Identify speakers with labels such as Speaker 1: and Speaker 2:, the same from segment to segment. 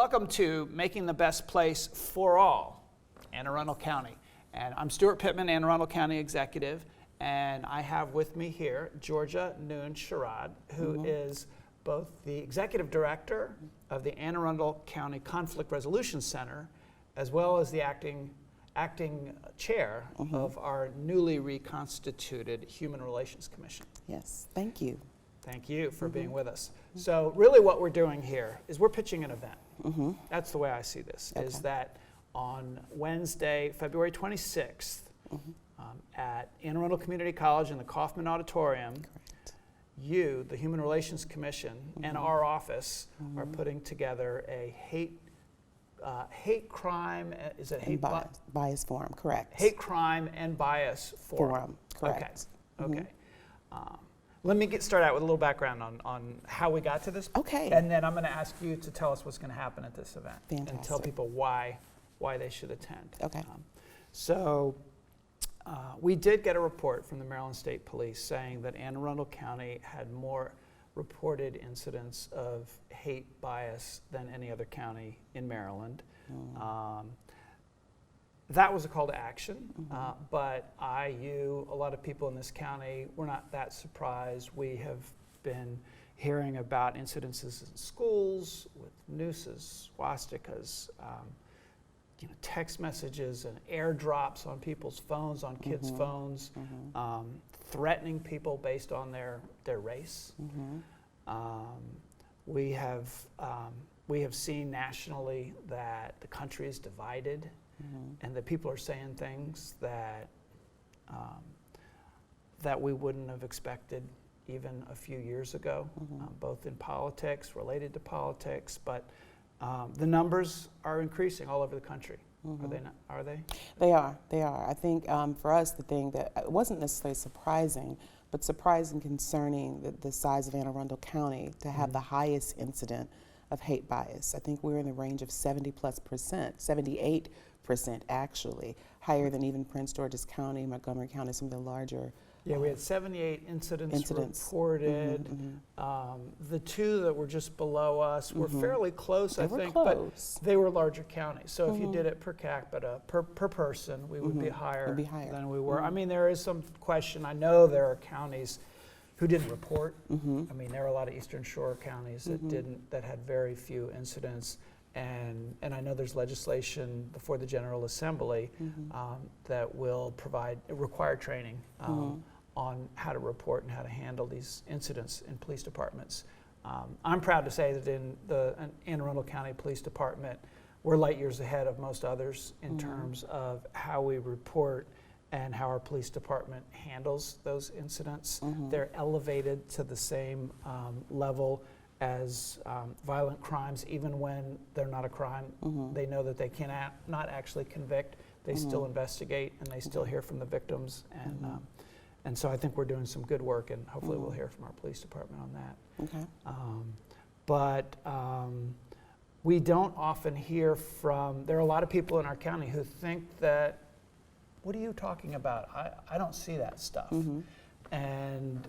Speaker 1: Welcome to Making the Best Place for All, Anne Arundel County. And I'm Steuart Pittman, Anne Arundel County Executive, and I have with me here Georgia Noone-Sherrod, who is both the Executive Director of the Anne Arundel County Conflict Resolution Center, as well as the acting chair of our newly reconstituted Human Relations Commission.
Speaker 2: Yes, thank you.
Speaker 1: Thank you for being with us. So really what we're doing here is we're pitching an event. That's the way I see this, is that on Wednesday, February 26th, at Anne Arundel Community College in the Kauffman Auditorium, you, the Human Relations Commission, and our office are putting together a hate crime, is it hate
Speaker 2: bias forum, correct.
Speaker 1: Hate crime and bias forum.
Speaker 2: Correct.
Speaker 1: Okay. Let me start out with a little background on how we got to this.
Speaker 2: Okay.
Speaker 1: And then I'm going to ask you to tell us what's going to happen at this event.
Speaker 2: Fantastic.
Speaker 1: And tell people why they should attend.
Speaker 2: Okay.
Speaker 1: We did get a report from the Maryland State Police saying that Anne Arundel County had more reported incidents of hate bias than any other county in Maryland. That was a call to action, but you, a lot of people in this county, we're not that surprised. We have been hearing about incidences in schools with nooses, swastikas, text messages and airdrops on people's phones, on kids' phones, threatening people based on their race. We have seen nationally that the country is divided. And that people are saying things that we wouldn't have expected even a few years ago, both in politics, related to politics, but the numbers are increasing all over the country. Are they not? Are they?
Speaker 2: They are. I think for us, the thing that it wasn't necessarily surprising, but surprising concerning the size of Anne Arundel County to have the highest incident of hate bias. I think we're in the range of 70+%, 78% actually, higher than even Prince George's County, Montgomery County, some of the larger.
Speaker 1: Yeah, we had 78 incidents reported. The two that were just below us were fairly close, I think, but they were larger counties. So if you did it per capita, per person, we would be higher than we were. I mean, there is some question. I know there are counties who didn't report. I mean, there are a lot of Eastern Shore counties that had very few incidents. And I know there's legislation before the General Assembly that will require training on how to report and how to handle these incidents in police departments. I'm proud to say that in the Anne Arundel County Police Department, we're light years ahead of most others in terms of how we report and how our police department handles those incidents. They're elevated to the same level as violent crimes, even when they're not a crime. They know that they cannot not actually convict. They still investigate, and they still hear from the victims. And so I think we're doing some good work, and hopefully we'll hear from our police department on that. But we don't often hear from, there are a lot of people in our county who think that, what are you talking about? I don't see that stuff. And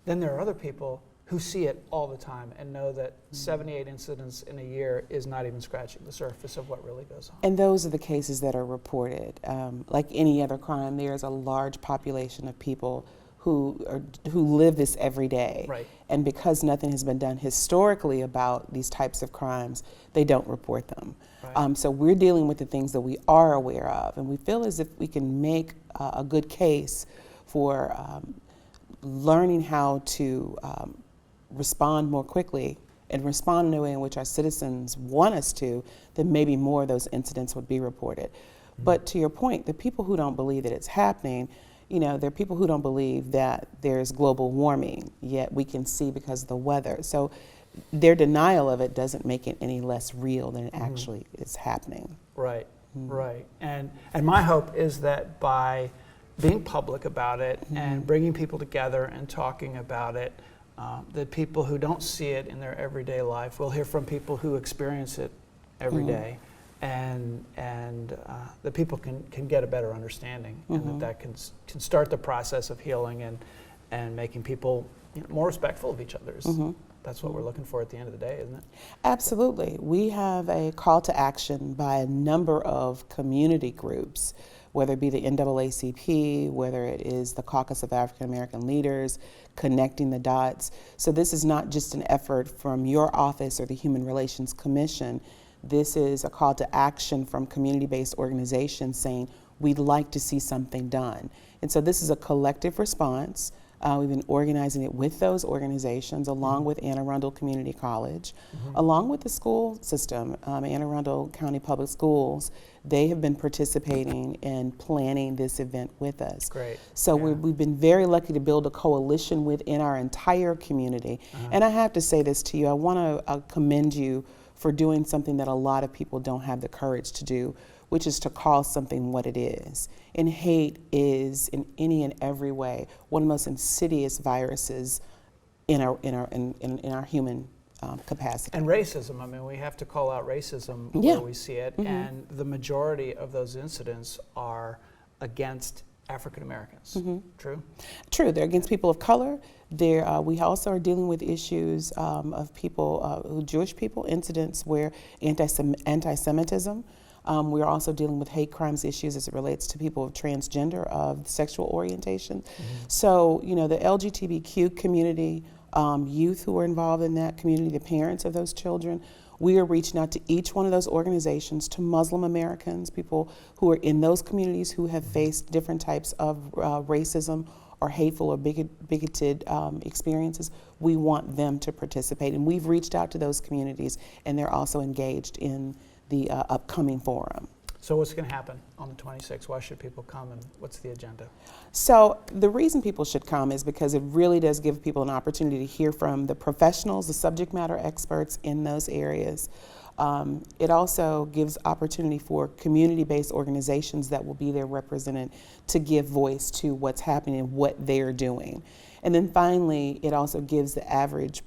Speaker 1: then there are other people who see it all the time and know that 78 incidents in a year is not even scratching the surface of what really goes on.
Speaker 2: And those are the cases that are reported. Like any other crime, there's a large population of people who live this every day. And because nothing has been done historically about these types of crimes, they don't report them. So we're dealing with the things that we are aware of, and we feel as if we can make a good case for learning how to respond more quickly and respond in a way in which our citizens want us to, then maybe more of those incidents would be reported. But to your point, the people who don't believe that it's happening, there are people who don't believe that there's global warming, yet we can see because of the weather. So their denial of it doesn't make it any less real than it actually is happening.
Speaker 1: Right. And my hope is that by being public about it and bringing people together and talking about it, that people who don't see it in their everyday life will hear from people who experience it every day, and that people can get a better understanding, and that can start the process of healing and making people more respectful of each other That's what we're looking for at the end of the day, isn't it?
Speaker 2: Absolutely. We have a call to action by a number of community groups, whether it be the NAACP, whether it is the Caucus of African American Leaders, Connecting the Dots. So this is not just an effort from your office or the Human Relations Commission. This is a call to action from community-based organizations saying, we'd like to see something done. And so this is a collective response. We've been organizing it with those organizations, along with Anne Arundel Community College, along with the school system, Anne Arundel County Public Schools. They have been participating in planning this event with us.
Speaker 1: Great.
Speaker 2: So we've been very lucky to build a coalition within our entire community. And I have to say this to you, I want to commend you for doing something that a lot of people don't have the courage to do, which is to call something what it is. And hate is, in any and every way, one of the most insidious viruses in our human capacity.
Speaker 1: And racism. I mean, we have to call out racism where we see it. And the majority of those incidents are against African Americans. True?
Speaker 2: True. They're against people of color. We also are dealing with issues of people, Jewish people, incidents where anti-Semitism. We're also dealing with hate crimes issues as it relates to people of transgender, of sexual orientation. So, you know, the LGBTQ community, youth who are involved in that community, the parents of those children, we are reaching out to each one of those organizations, to Muslim Americans, people who are in those communities who have faced different types of racism or hateful or bigoted experiences. We want them to participate. And we've reached out to those communities, and they're also engaged in the upcoming forum.
Speaker 1: So what's going to happen on the 26th? Why should people come, and what's the agenda?
Speaker 2: So the reason people should come is because it really does give people an opportunity to hear from the professionals, the subject matter experts in those areas. It also gives opportunity for community-based organizations that will be there represented to give voice to what's happening and what they're doing. And then finally, it also gives the average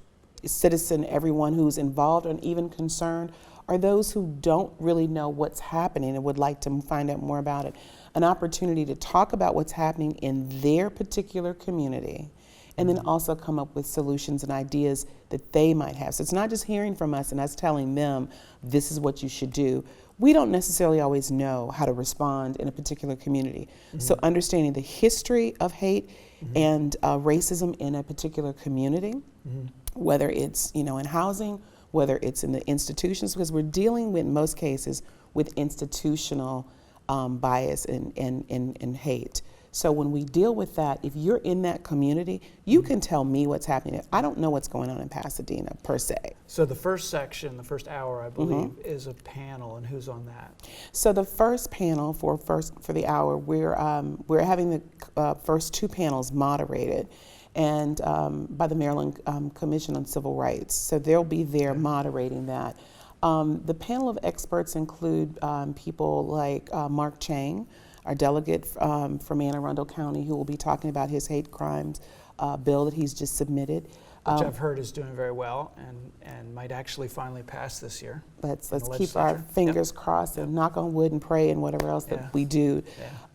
Speaker 2: citizen, everyone who's involved and even concerned, or those who don't really know what's happening and would like to find out more about it, an opportunity to talk about what's happening in their particular community, and then also come up with solutions and ideas that they might have. So it's not just hearing from us and us telling them, this is what you should do. We don't necessarily always know how to respond in a particular community. So understanding the history of hate and racism in a particular community, whether it's, you know, in housing, whether it's in the institutions, because we're dealing with, in most cases, with institutional bias and hate. So when we deal with that, if you're in that community, you can tell me what's happening. I don't know what's going on in Pasadena, per se.
Speaker 1: So the first section, the first hour, I believe, is a panel, and who's on that?
Speaker 2: So the first panel for the hour, we're having the first two panels moderated, and by the Maryland Commission on Civil Rights. So they'll be there moderating that. The panel of experts include people like Mark Chang, our delegate from Anne Arundel County, who will be talking about his hate crimes bill that he's just submitted.
Speaker 1: Which I've heard is doing very well and might actually finally pass this year.
Speaker 2: Let's keep our fingers crossed and knock on wood and pray and whatever else that we do.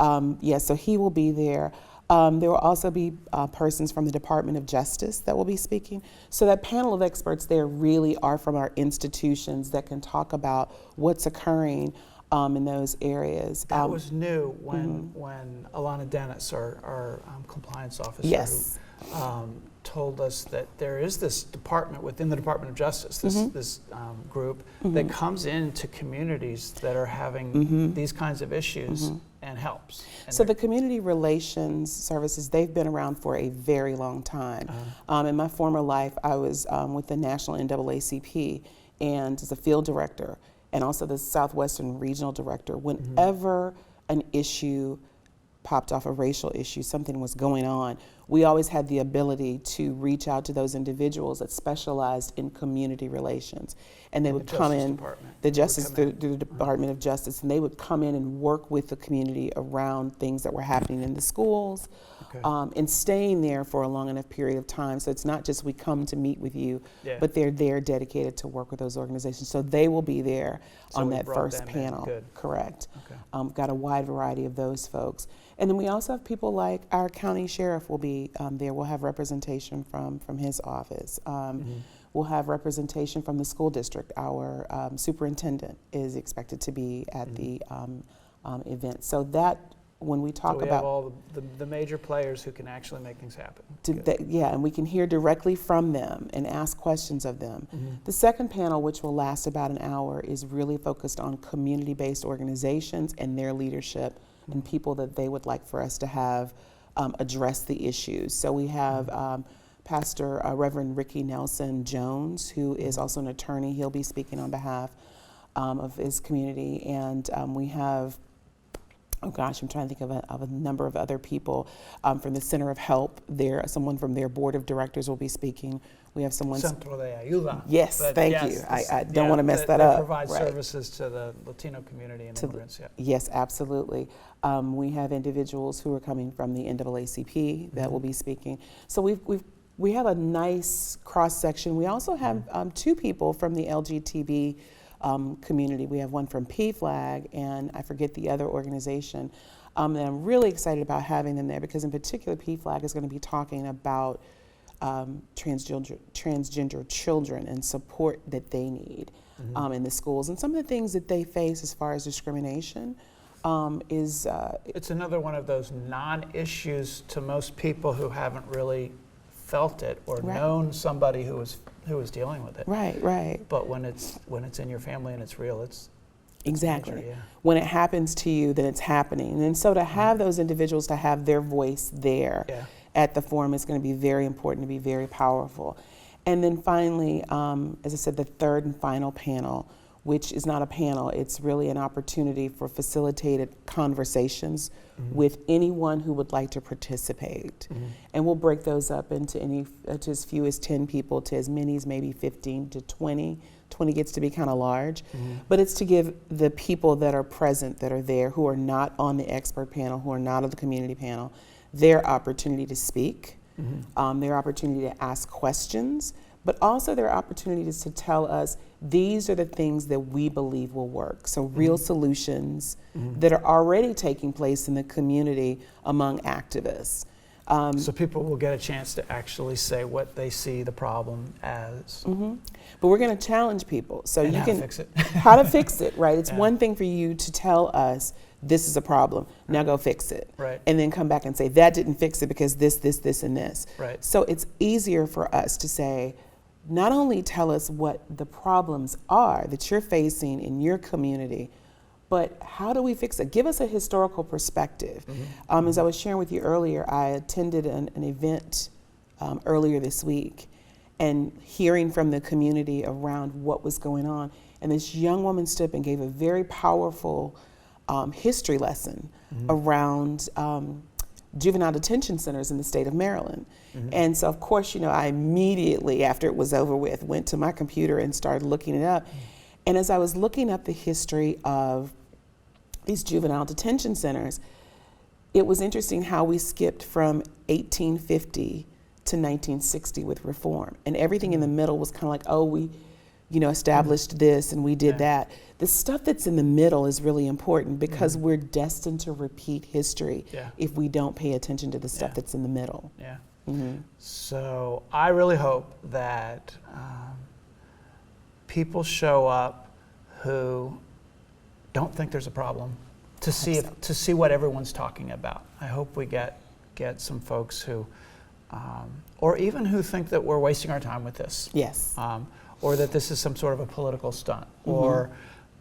Speaker 2: So he will be there. There will also be persons from the Department of Justice that will be speaking. So that panel of experts there really are from our institutions that can talk about what's occurring in those areas.
Speaker 1: That was new when Alana Dennis, our compliance officer, who, told us that there is this department within the Department of Justice, this group that comes into communities that are having these kinds of issues and helps. And
Speaker 2: so the community relations services, they've been around for a very long time. In my former life, I was with the National NAACP and as a field director, and also the Southwestern Regional Director. Whenever an issue popped off, a racial issue, something was going on, we always had the ability to reach out to those individuals that specialized in community relations. And they would come in, the Department of Justice, and they would come in and work with the community around things that were happening in the schools, and staying there for a long enough period of time. So it's not just we come to meet with you, but they're there dedicated to work with those organizations. So they will be there on that first panel. Correct. Got a wide variety of those folks. And then we also have people like our county sheriff will be there. We'll have representation from his office. We'll have representation from the school district. Our superintendent is expected to be at the event. So that, when we talk
Speaker 1: we
Speaker 2: about
Speaker 1: have all the major players who can actually make things happen.
Speaker 2: And we can hear directly from them and ask questions of them. The second panel, which will last about an hour, is really focused on community-based organizations and their leadership and people that they would like for us to have address the issues. So we have Pastor Reverend Ricky Nelson Jones, who is also an attorney. He'll be speaking on behalf of his community. And we have, oh gosh, I'm trying to think of a number of other people from the Center of Help. Someone from their board of directors will be speaking. We have someone.
Speaker 1: Centro de Ayuda.
Speaker 2: Yes, thank you. I don't want to mess that up.
Speaker 1: They provide services to the Latino community and immigrants.
Speaker 2: Yes, absolutely. We have individuals who are coming from the NAACP that will be speaking. So we have a nice cross section. We also have 2 people from the LGTB community. We have one from PFLAG, and I forget the other organization. And I'm really excited about having them there because in particular PFLAG is going to be talking about transgender children and support that they need in the schools. And some of the things that they face as far as discrimination is...
Speaker 1: it's another one of those non-issues to most people who haven't really felt it or known somebody who was dealing with it.
Speaker 2: Right.
Speaker 1: But when it's in your family and it's real, it's
Speaker 2: exactly
Speaker 1: major,
Speaker 2: when it happens to you, then it's happening. And so to have those individuals to have their voice there at the forum is going to be very important, to be very powerful. And then finally, as I said, the third and final panel, which is not a panel, it's really an opportunity for facilitated conversations with anyone who would like to participate. And we'll break those up into to as few as 10 people to as many as maybe 15 to 20. 20 gets to be kind of large. But it's to give the people that are present, that are there, who are not on the expert panel, who are not on the community panel, their opportunity to speak, their opportunity to ask questions, but also their opportunities to tell us these are the things that we believe will work. So real solutions that are already taking place in the community among activists.
Speaker 1: So people will get a chance to actually say what they see the problem as.
Speaker 2: But we're going to challenge people. So
Speaker 1: and
Speaker 2: you
Speaker 1: how
Speaker 2: can
Speaker 1: to fix it.
Speaker 2: How to fix it, right? It's one thing for you to tell us this is a problem. Now go fix it.
Speaker 1: Right.
Speaker 2: And then come back and say that didn't fix it because this, and this.
Speaker 1: Right.
Speaker 2: So it's easier for us to say, not only tell us what the problems are that you're facing in your community, but how do we fix it? Give us a historical perspective. As I was sharing with you earlier, I attended an event earlier this week and hearing from the community around what was going on. And this young woman stood up and gave a very powerful history lesson around juvenile detention centers in the state of Maryland. And so, of course, I immediately, after it was over with, went to my computer and started looking it up. And as I was looking up the history of these juvenile detention centers, it was interesting how we skipped from 1850 to 1960 with reform. And everything in the middle was kind of like, oh, we established this and we did that. The stuff that's in the middle is really important because we're destined to repeat history if we don't pay attention to the stuff that's in the middle.
Speaker 1: So I really hope that people show up who don't think there's a problem to see what everyone's talking about. I hope we get some folks who, or even who think that we're wasting our time with this.
Speaker 2: Yes.
Speaker 1: Or that this is some sort of a political stunt, or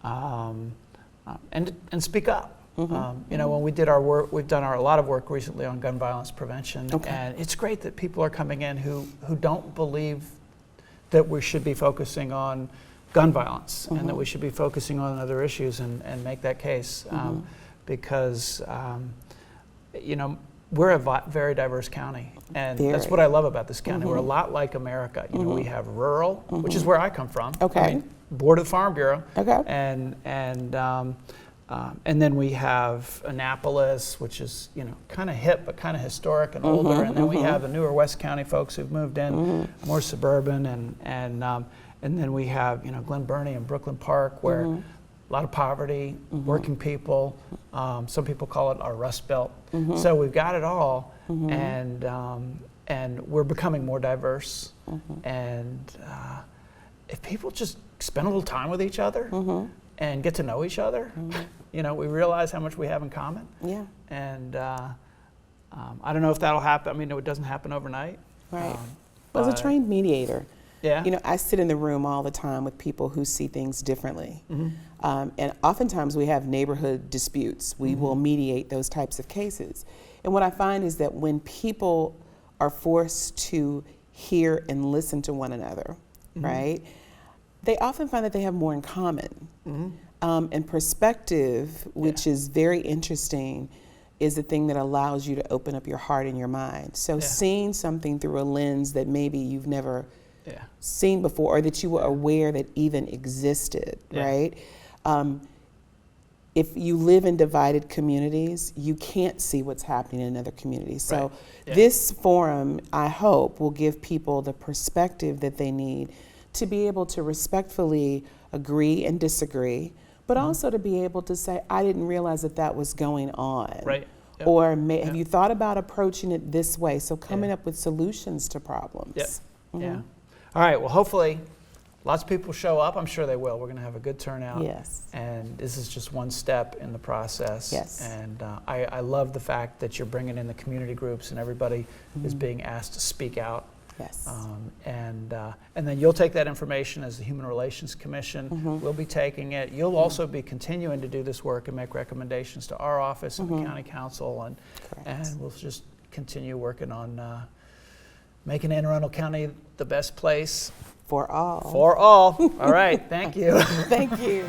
Speaker 1: and speak up. When we did our work, we've done a lot of work recently on gun violence prevention, and it's great that people are coming in who don't believe that we should be focusing on gun violence and that we should be focusing on other issues and make that case, because we're a very diverse county, and that's what I love about this county. We're a lot like America. We have rural, which is where I come from. Board of the Farm Bureau. And then we have Annapolis, which is kind of hip but kind of historic and older. And then we have the newer West County folks who've moved in, more suburban, and then we have Glen Burnie and Brooklyn Park, where a lot of poverty, working people. Some people call it our Rust Belt. So we've got it all, and and we're becoming more diverse. And if people just spend a little time with each other and get to know each other, you know, we realize how much we have in common.
Speaker 2: Yeah.
Speaker 1: And I don't know if that'll happen. I mean, it doesn't happen overnight.
Speaker 2: Right. Well, as a trained mediator,
Speaker 1: yeah.
Speaker 2: You know, I sit in the room all the time with people who see things differently. And oftentimes we have neighborhood disputes. We will mediate those types of cases. And what I find is that when people are forced to hear and listen to one another, right, they often find that they have more in common. And perspective, which is very interesting, is the thing that allows you to open up your heart and your mind. So seeing something through a lens that maybe you've never seen before, or that you were aware that even existed, right? If you live in divided communities, you can't see what's happening in other communities. So this forum, I hope, will give people the perspective that they need to be able to respectfully agree and disagree, but also to be able to say, I didn't realize that that was going on.
Speaker 1: Right.
Speaker 2: Or have you thought about approaching it this way? So coming up with solutions to problems.
Speaker 1: Yeah. All right, well, hopefully lots of people show up. I'm sure they will. We're going to have a good turnout.
Speaker 2: Yes.
Speaker 1: And this is just one step in the process.
Speaker 2: Yes.
Speaker 1: And I love the fact that you're bringing in the community groups and everybody is being asked to speak out.
Speaker 2: Yes.
Speaker 1: And then you'll take that information as the Human Relations Commission. We'll be taking it. You'll also be continuing to do this work and make recommendations to our office and the County Council. And we'll just continue working on making Anne Arundel County the best place
Speaker 2: for all.
Speaker 1: For all. All right. Thank you.
Speaker 2: Thank you.